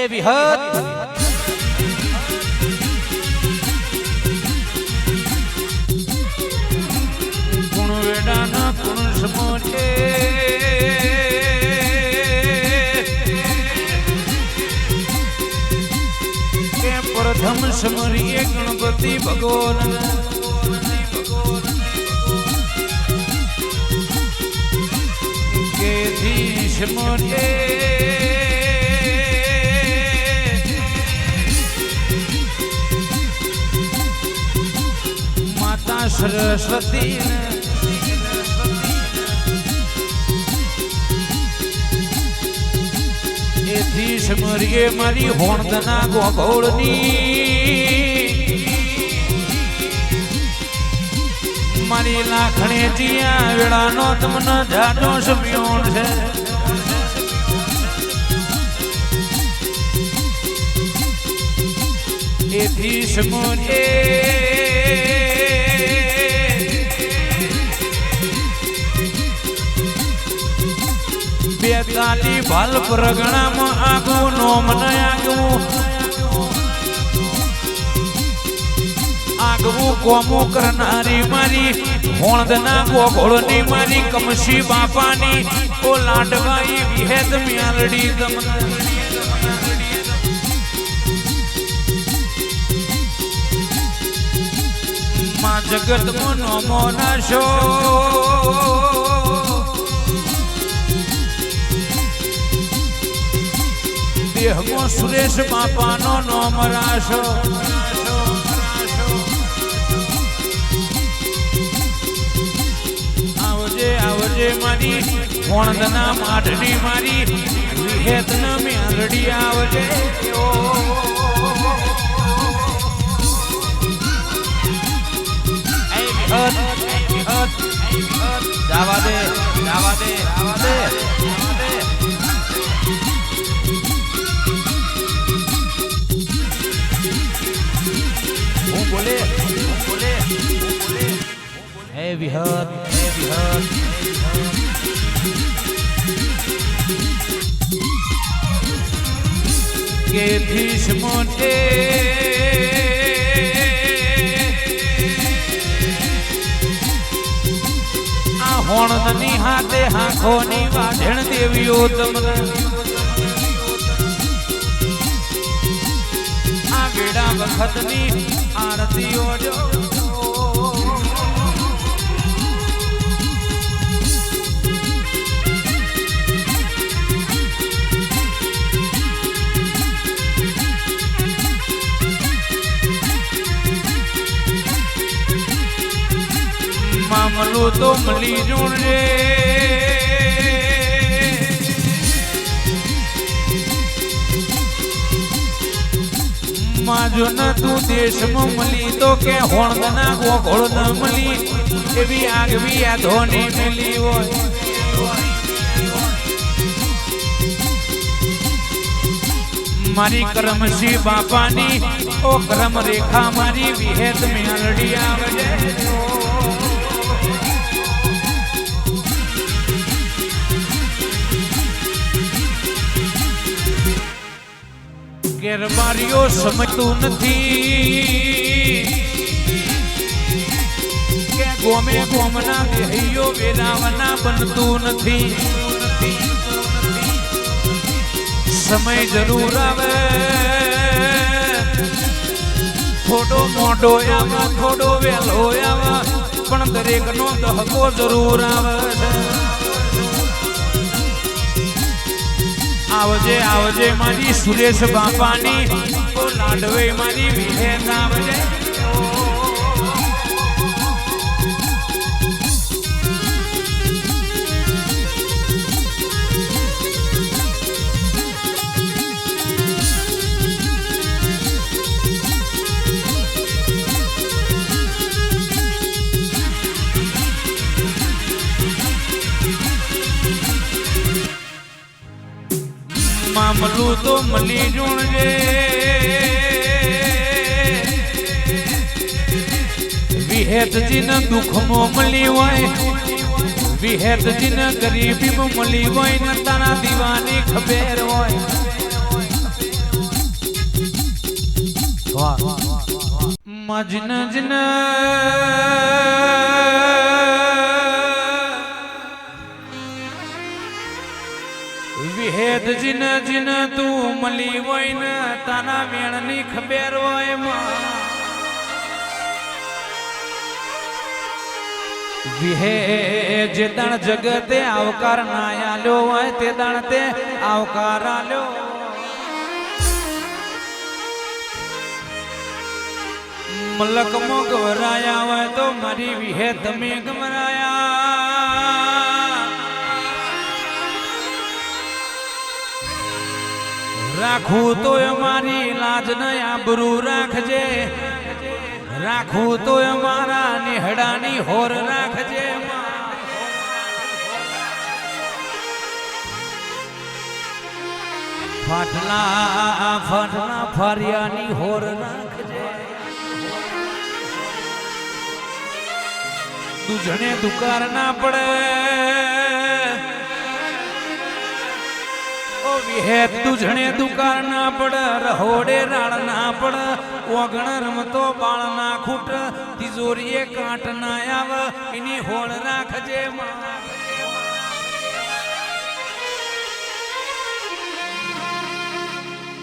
વિહત ગુણ વેડાના ગુણ સમોરે કે પ્રથમ સમરીએ ગણપતિ ભગવાન કે ધી સમરે સરસ્વતી એથી સમરીએ મારી હોણદના ગોગોળની મારી લાખણે જીયા વેળાનો તમને જાડો સમયો છે એથી સમરીએ બેતાલી ભાલ પ્રગણામાં આગું નો મને આગવું કોમું કરનારી મારી હોણદના ગોગોળની મારી કમશી બાપાની ઓ લાડવાઈ વિહેદ મ્યાલડી તમને માં જગતમાં નોમો નાશો દેહમો સુરેશ બાપાનો નોમ રાશો આવજે આવજે મારી હોણદના માઢડી મારી વિહેતન મ્યાલડી આવજે જાવા દે જાવા દે જાવા દે બોલે હે વિહત કે ધીશ મોટે આ હોણદની હાથે હાંખોની વાઢણ દેવીઓ તમને આ વેડા વખતની આરતીઓ જો મામલો તો મળી જુણ રે માજો ન તું દેશમાં મળી તો કે હોણદના ગોગોળ ન મળી એવી આગવી આ ધોની મિલી હોય મારી કરમશી બાપાની ઓ કરમ રેખા મારી વિહેત મ્યાલડી આવજે ગેરબારીઓ સમજતું નથી કે ગોમે ગોમના દેહીઓ વેલાવના બનતું નથી સમય જરૂર આવે થોડો મોટો આવે થોડો વહેલો આવે પણ દરેકનો દહકો જરૂર આવે આવજે આવજે મારી સુરેશ બાપાની લાડવે મારી વિહેત આવજે મામલું તો મળી જુણજે વિહેતજીને દુઃખમાં મળી હોય વિહેતજીને ગરીબીમાં મળી હોય ને તારા દીવાની ખબર હોય મજન જન વિહેદ જીન જીન તું મળી હોય ને તારા વેણની ખબર હોય માં વિહે જે દાણ જગતે આવકાર ના આલ્યો હોય તે દાણ તે આવકાર આલ્યો મલક મો ગવરાયા હોય તો મારી વિહે તમે ગમરાયા રાખું તો મારી લાજ ન આબરૂ રાખજે રાખું તો મારા નિહડાની હોર રાખજે ફાટલા ફાટલા ફરિયાની હોર રાખજે દુજણે દુકાર ના પડે ઓ વિહેત દુજણે દુકાર ના પડે રહોડે રાળ ના પડે ઓગણ રમતો બાળ ના ખૂટ તિજોરીએ કાંટ ના આવ એની હોળ રાખજે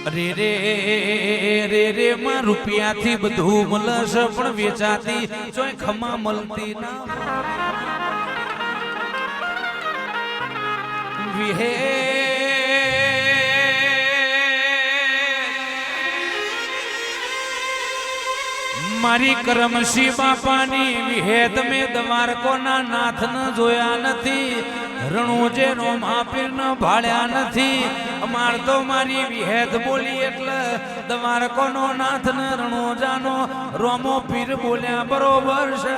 રે રે રે રે માં રૂપિયાથી બધું મળશ પણ વેચાતી જોઈ ખમા મળતી ના વિહે મારી કરમશી બાપાની વિહેત મેં દ્વારકોના નાથ ન જોયા નથી રણુજે રોમ આપીર ન ભાળ્યા નથી અમાર તો મારી વિહેત બોલી એટલે દ્વારકોનો નાથ ન રણુજાનો રોમો પીર બોલ્યા બરોબર છે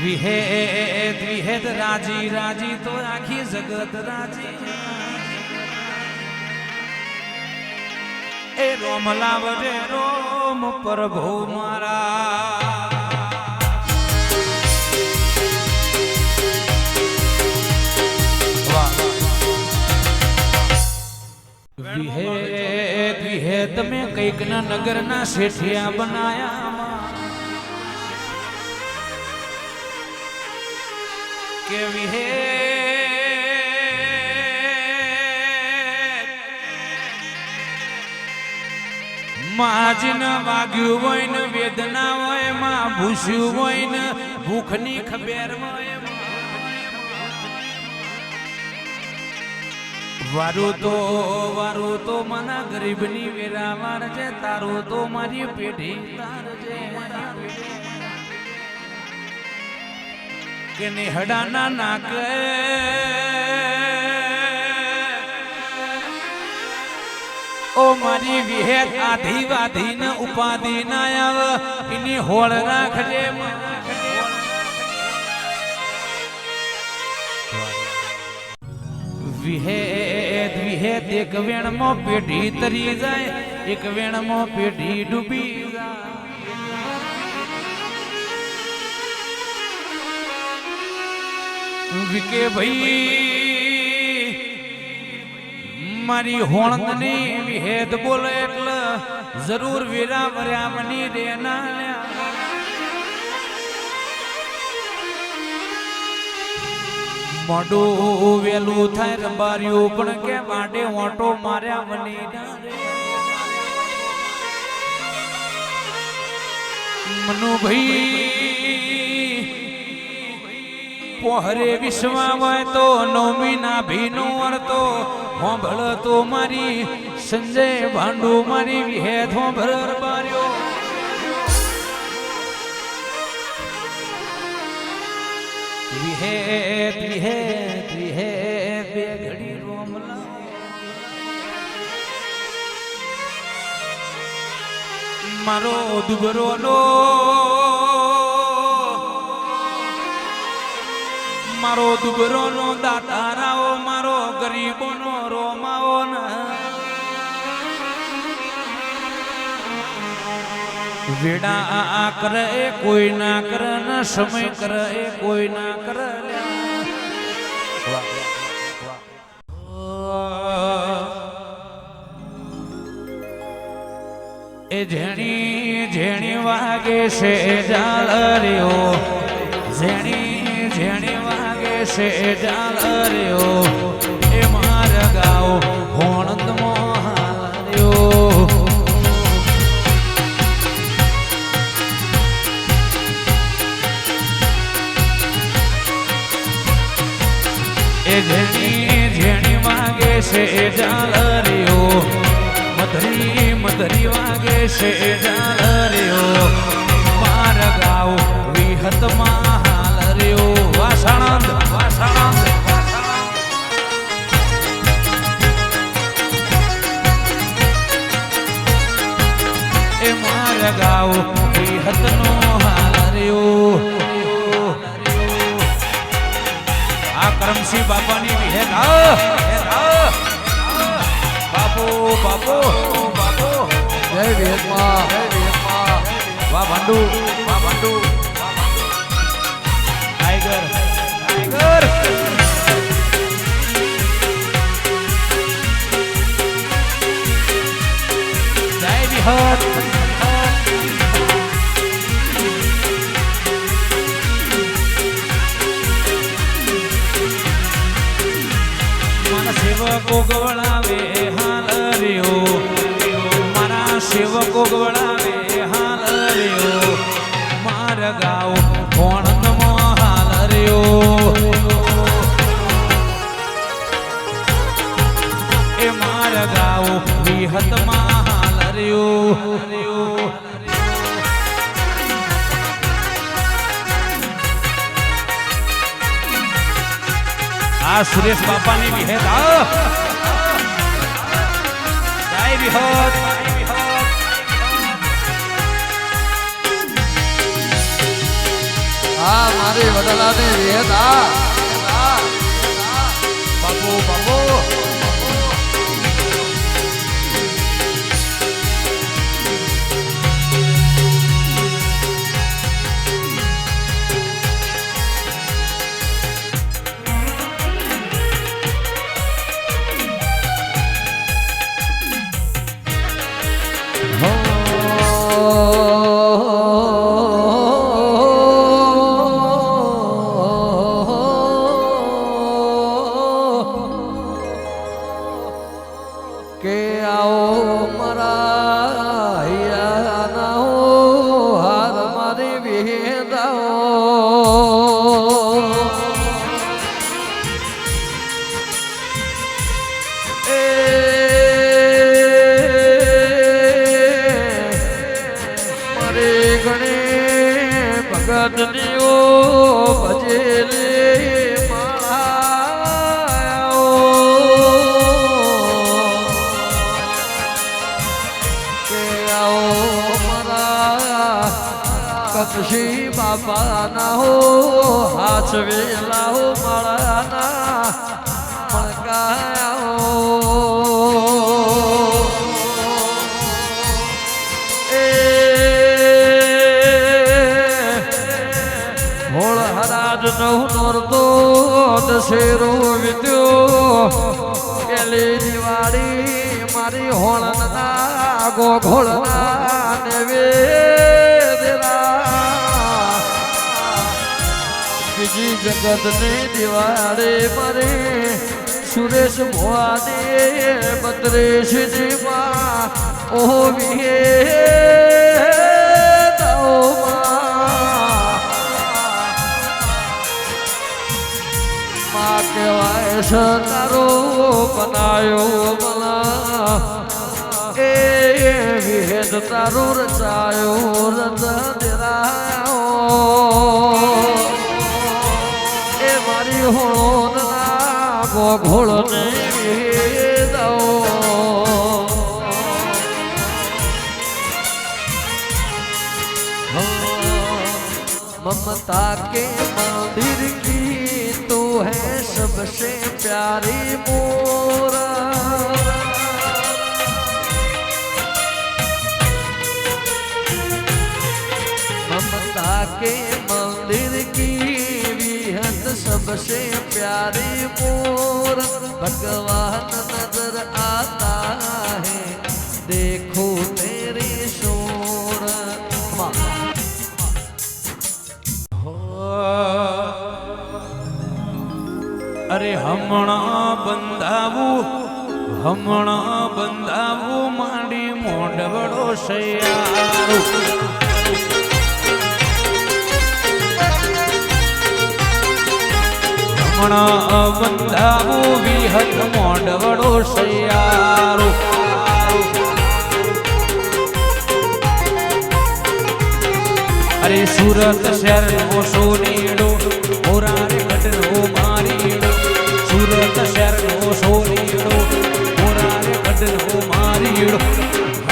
વિહેત વિહેત રાજી રાજી તો આખી જગત રાજી એ રોમ લાવજે રોમ પ્રભુ મારા વિહેત વિહેત મેં કઈક ના નગર ના શેઠિયા બનાયા કે વિહેત માજીન વાગ્યું હોય ને વેદના હોય માં ભૂસ્યું હોય ને ભૂખની ખબર હોય વારું તો મના ગરીબની વેરા મારજે તારું તો મારી પેઢી તારજે કે નિહડાના નાક ઓ મારી વિહેત આધી વાધી ને ઉપાધિ ના આવ એની હોળ રાખજે વિહેત વિહેત એક વેણમાં પેઢી તરી જાય એક વેણમાં પેઢી ડૂબી જાય વિકે ભાઈ મારી હોણની વિહેત બોલે એટલે જરૂર વીરા વર્યામની રે ના મોડું વેલું થાય રબાર્યું પણ કે માટે ઓટો માર્યા મની મનુભાઈ પોહરે વિશ્વા હોય તો નવમી ના ભીનો વર્તો હોંભળ તો મારી સંજય ભાંડુ મારી વિહેત હોંભળ રબાર્યો વિહેત વિહેત વિહેત બે ઘડી રોમલા મારો દુબરો નો મારો દુબરો નો દાતારાઓ મારો ગરીબો નો રોમાઓ વેડા કરે કોઈ ના કરે ને સમય કરે કોઈ ના કરે એ ઝેણી ઝેણી વાગે છે જાળર્યો ઝેણી ઝેણી વાગે છે જાળર્યો એ માર ગાવ હોણંદ મોહાલ્યો એ ઝેણી ઝેણી વાગે છે જાળર્યો મધરી મધરી વાગે છે જાળર્યો માર ગાવ વિહતમાં હાલર્યો વાસણંદ વાસણંદ એ માર ગાવ વિહતનો હાલર્યો આ કરમસિંહ બાપાની વિહેત બાપો બાપો બાપો જય વિહતમાં જય વિહતમાં વાહ ભાંડુ વાહ ભાંડુ ટાઈગર ટાઈગર જય વિહત સેવકો ગવડાવે હાલર્યો મારા સેવકો ગવડાવે હાલર્યો માર ગાવ કોણમાં હાલર્યો એ માર ગાવ વિહતમાં હાલર્યો આ સુરેશ બાપાની વિહેત જય વિહત હા મારી વડલાની વિહત બાપુ બાપુ કે આવો મારા હીરાના હાર મારી વિહેદાઓ એ મારી ગણે ભગતનીઓ ભજેલી કપશી બાપા ના હો હાથ વેલા હો મારા ના મણકાયા એ હોળ હરાજ નવ નોરતો દશેરો વિદ્યો પેલી દિવાળી મારી હોળના ગોઘોળના નેવે બીજી જગતની દિવાળે મરે સુરેશ ભુવાને બત્રીસ દીમાં ઓહો વિહે માં કહેવાય છે તારો બનાયો મલા એ વિહેદ તારો રચાયો રચ દેરાયો મારી હોળ ના ગોઘોળ ને ममता के मंदिर की तू है सबसे प्यारी मोरा ममता के मंदिर की विहत सबसे प्यारी मोर भगवान नजर आता है देखो तेरी અરે હમણાં બંધાવું માંડી મોઢવડો સૈયારો હમણાં બંધાવું વિહત મોઢવડો સૈયારો અરે સુરત શહેરનો સોનેડો મોરારે ગઢનો મારીડો સુરત શહેરનો સોનેડો મોરારે ગઢનો મારીડો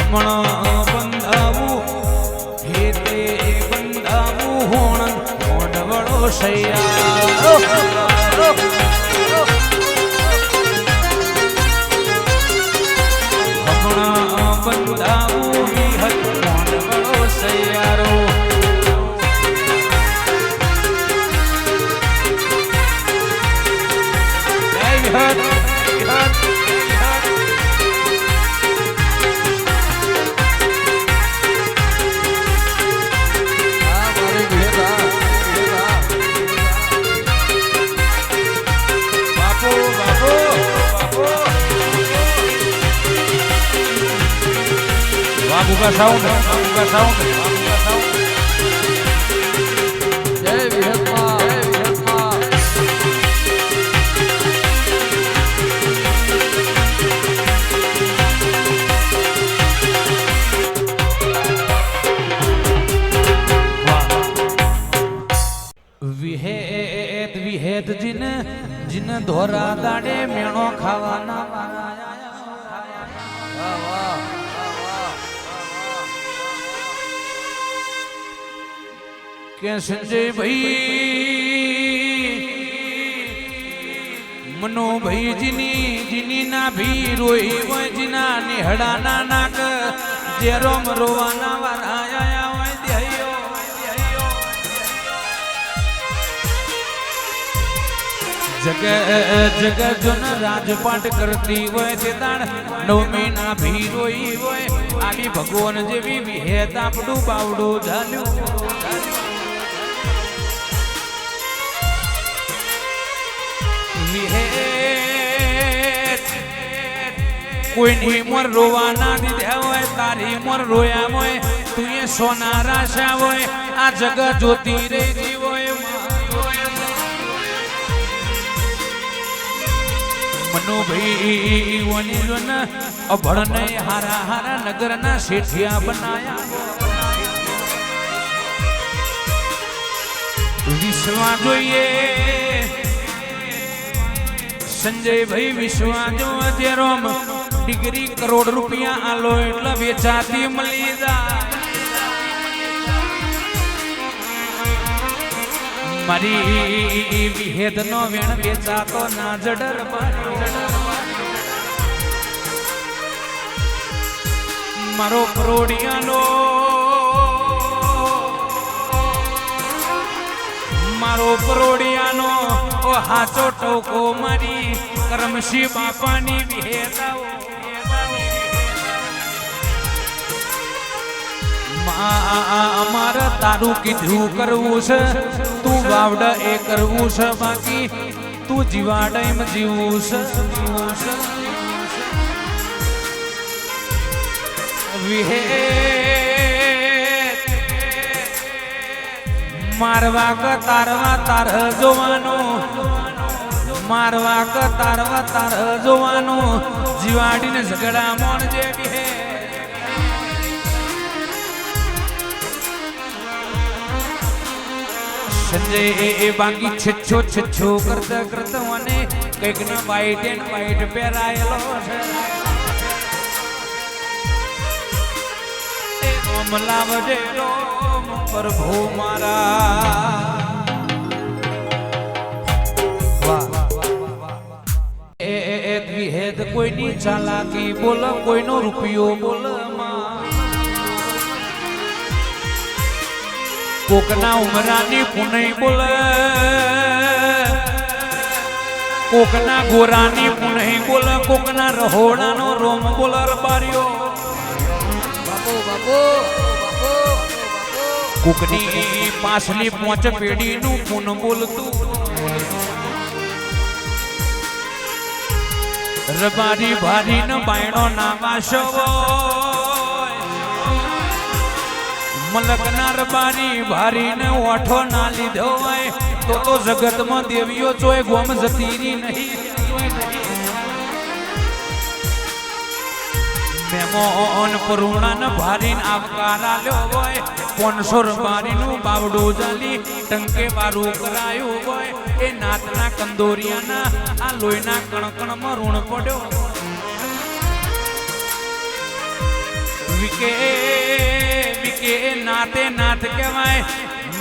હમણાં બંધાવું ખેતે બંધાવું હોણ મોઢવડો સૈયારો હમણાં બંધાવું વિહત મોઢવડો સૈયારો Buka sound. જય વિહતમાં વિહેત જીન ધોરા દાડે મેણો ખાવાના કે સંજય ભાઈ મનોભાઈ જીની ના ભી રોઈ હોય જીના નિહડા ના નાક જે રોમ રોવાના વાળા આયા હોય દેહયો જગ જન રાજપાટ કરતી હોય તે તાણ નવમી ના ભી રોઈ હોય આવી ભગવાન જેવી વિહેત આપણું બાવડું ઝાલ્યું કોઈની મોર રોવા ના દીધા હોય તારી મોર રોયા હોય તું એ સોના રાશા હોય આ જગ જોતી રહી હોય મનોભાઈ વનીલોન અભળને હારા હારા નગરના શેઠિયા બનાયા વિશ્વા જોઈએ સંજય ભાઈ વિશ્વા જો અત્યારોમ ડિગ્રી કરોડ રૂપિયા આલો એટલે વેચાતી મળી જાય મારી વિહેદ નો વેણ વેચાતો ના જડર મારો કરોડિયાનો મારો પરોડિયાનો ઓ હાચો ટોકો મારી કરમશી બાપાની વિહેતાઓ અમારે તારું કીધું કરવું છે તું વાવડ એ કરવું છે બાકી તું જીવાડમ જીવું છે વિહેત મારવા ક તારવા તાર જોવાનો મારવા ક તારવા તાર જોવાનો જીવાડીને ઝઘડા મોણ જેવી હે સંજય એ બાકી છચ્છો કરતા મને કઈક ને વાઈટ પહેરાયેલો છે મલાવજે રોમ પ્રભુ મારા વિહેદ કોઈની ચાલાકી બોલ કોઈનો રૂપિયો બોલ કોકના ઉમરાની પુનઈ બોલ કોકના ગોરાની પુનઈ બોલ કોકના રહોડાનો રોમ બોલ રબાર્યો કોકની પાછલી પોંચ પેઢીનું પુન બોલતું રબારી ભારી ન બાયણો ના વાસો મલકના રબારી ભારી ને ઓઠો ના લીધો હોય તો જગતમાં દેવીઓ ચોય ગોમ જતીરી નહીં મેમોન પરુણાન ભારીને આવકાર આલ્યો હોય 500 રબારીનું બાવડું જાલી ટંકે વારું કરાયું હોય એ નાતના કંદોરિયાના આ લોહીના કણકણમાં ઋણ પડ્યો વિકે વિકે નાતે નાથ કહેવાય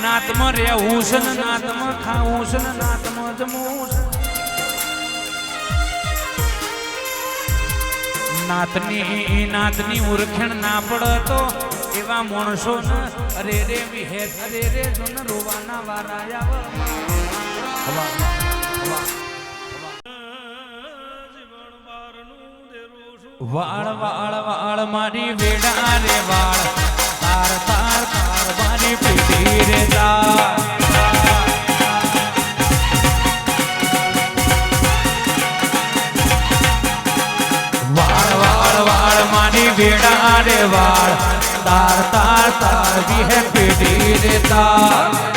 નાતમાં રહેવું છે ને નાતમાં ખાવું છે ને નાતમાં જમવું છે નાતની ઉરખણ ના પડતો એવા માણસો ને અરે રે વિહેત અરે રે જોન રોવાના વારા વાળ વાળ વાળ મારી વેડા રે વાળ તાર તાર તાર મારી પીડી રે તાર મારી વેડા રે વાળ તાર તાર તાર વિહે પીડી રે તાર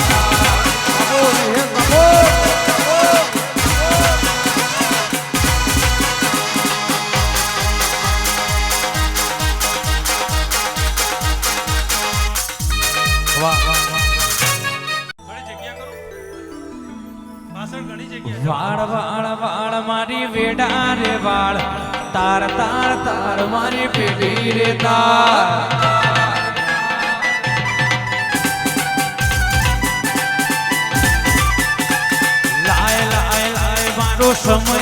વાળ વાળ વાળ મારી વેડા રે વાળ તાર તાર તાર મારી પીડી રે તાર લાય લાય લાય મારો સમય